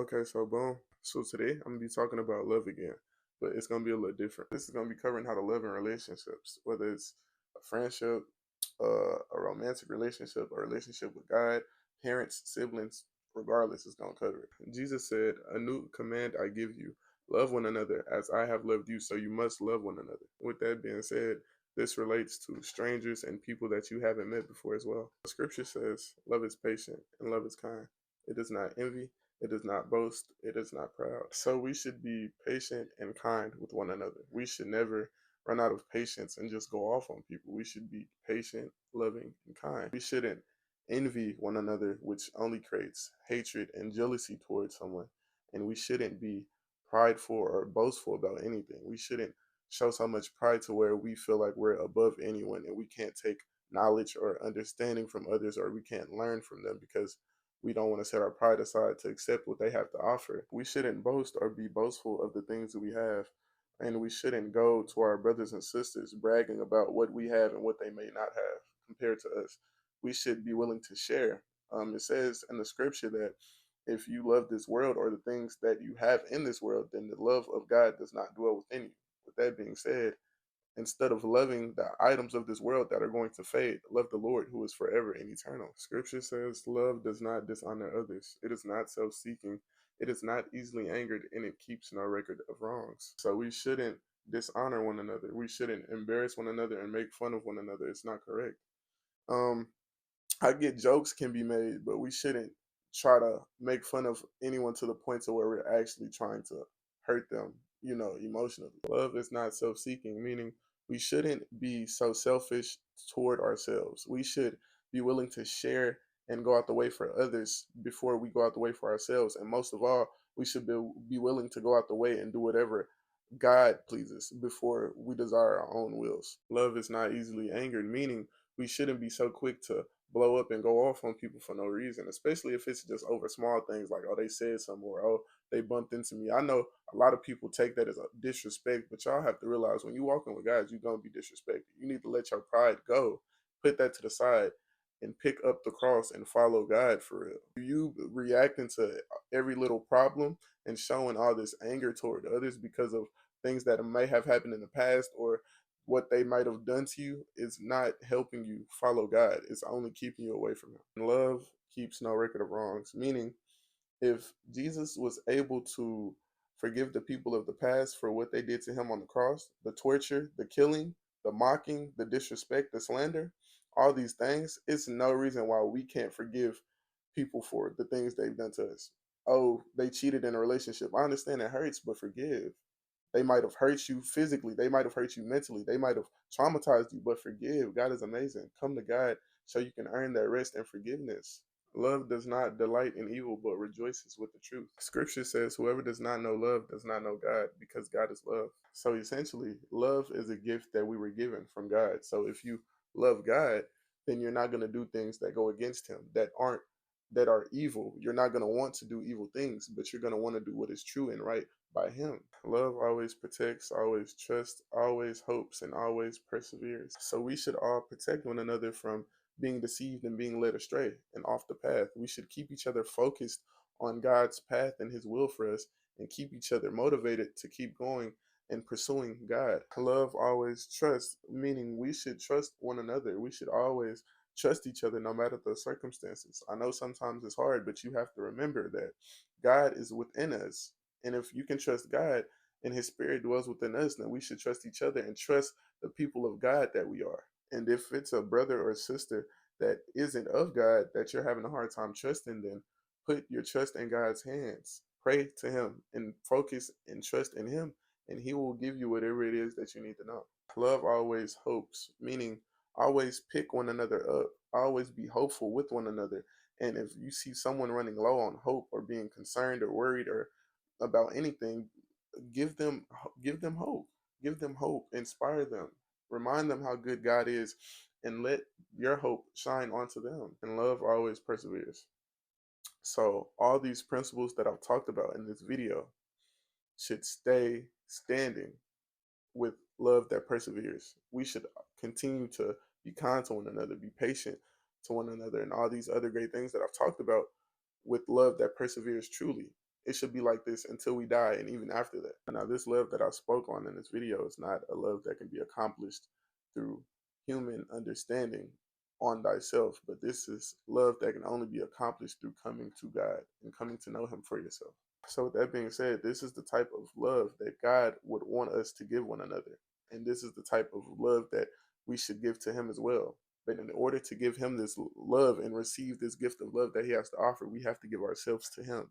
Okay, so boom. So today I'm gonna be talking about love again, but it's gonna be a little different. This is gonna be covering how to love in relationships, whether it's a friendship, a romantic relationship, a relationship with God, parents, siblings, regardless, it's gonna cover it. Jesus said, "A new command I give you: love one another as I have loved you. So you must love one another." With that being said, this relates to strangers and people that you haven't met before as well. Scripture says, "Love is patient and love is kind. It does not envy. It does not boast. It is not proud." So we should be patient and kind with one another. We should never run out of patience and just go off on people. We should be patient, loving, and kind. We shouldn't envy one another, which only creates hatred and jealousy towards someone. And we shouldn't be prideful or boastful about anything. We shouldn't show so much pride to where we feel like we're above anyone and we can't take knowledge or understanding from others, or we can't learn from them because we don't want to set our pride aside to accept what they have to offer. We shouldn't boast or be boastful of the things that we have. And we shouldn't go to our brothers and sisters bragging about what we have and what they may not have compared to us. We should be willing to share. It says in the scripture that if you love this world or the things that you have in this world, then the love of God does not dwell within you. With that being said, instead of loving the items of this world that are going to fade, love the Lord who is forever and eternal. Scripture says love does not dishonor others. It is not self-seeking. It is not easily angered, and it keeps no record of wrongs. So we shouldn't dishonor one another. We shouldn't embarrass one another and make fun of one another. It's not correct. Um, I get jokes can be made, but we shouldn't try to make fun of anyone to the point to where we're actually trying to hurt them, emotionally. Love is not self-seeking, meaning we shouldn't be so selfish toward ourselves. We should be willing to share and go out the way for others before we go out the way for ourselves. And most of all, we should be willing to go out the way and do whatever God pleases before we desire our own wills. Love is not easily angered, meaning we shouldn't be so quick to blow up and go off on people for no reason, especially if it's just over small things like, oh, they said something, or oh, they bumped into me. I know a lot of people take that as a disrespect, but y'all have to realize when you walking with guys, you're going to be disrespected. You need to let your pride go, put that to the side, and pick up the cross and follow God for real. You reacting to every little problem and showing all this anger toward others because of things that may have happened in the past or what they might have done to you is not helping you follow God. It's only keeping you away from Him. And love keeps no record of wrongs, meaning if Jesus was able to forgive the people of the past for what they did to Him on the cross, the torture, the killing, the mocking, the disrespect, the slander, all these things, it's no reason why we can't forgive people for the things they've done to us. Oh, they cheated in a relationship. I understand it hurts, but forgive. They might have hurt you physically. They might have hurt you mentally. They might have traumatized you, but forgive. God is amazing. Come to God so you can earn that rest and forgiveness. Love does not delight in evil, but rejoices with the truth. Scripture says, whoever does not know love does not know God, because God is love. So essentially, love is a gift that we were given from God. So if you love God, then you're not going to do things that go against Him, that are evil. You're not going to want to do evil things, but you're going to want to do what is true and right by Him. Love always protects, always trusts, always hopes, and always perseveres. So we should all protect one another from being deceived and being led astray and off the path. We should keep each other focused on God's path and His will for us, and keep each other motivated to keep going and pursuing God. Love always trusts, meaning we should trust one another. We should always trust each other no matter the circumstances. I know sometimes it's hard, but you have to remember that God is within us. And if you can trust God and His Spirit dwells within us, then we should trust each other and trust the people of God that we are. And if it's a brother or sister that isn't of God that you're having a hard time trusting, then put your trust in God's hands. Pray to Him and focus and trust in Him, and He will give you whatever it is that you need to know. Love always hopes, meaning always pick one another up, always be hopeful with one another. And if you see someone running low on hope or being concerned or worried or about anything, give them give them hope. Give them hope, inspire them, remind them how good God is, and let your hope shine onto them. And love always perseveres. So all these principles that I've talked about in this video should stay standing with love that perseveres. We should continue to be kind to one another, be patient to one another, and all these other great things that I've talked about with love that perseveres truly. it should be like this until we die and even after that. Now, this love that I spoke on in this video is not a love that can be accomplished through human understanding on thyself, but this is love that can only be accomplished through coming to God and coming to know Him for yourself. So, with that being said, this is the type of love that God would want us to give one another. And this is the type of love that we should give to Him as well. But in order to give Him this love and receive this gift of love that He has to offer, we have to give ourselves to Him.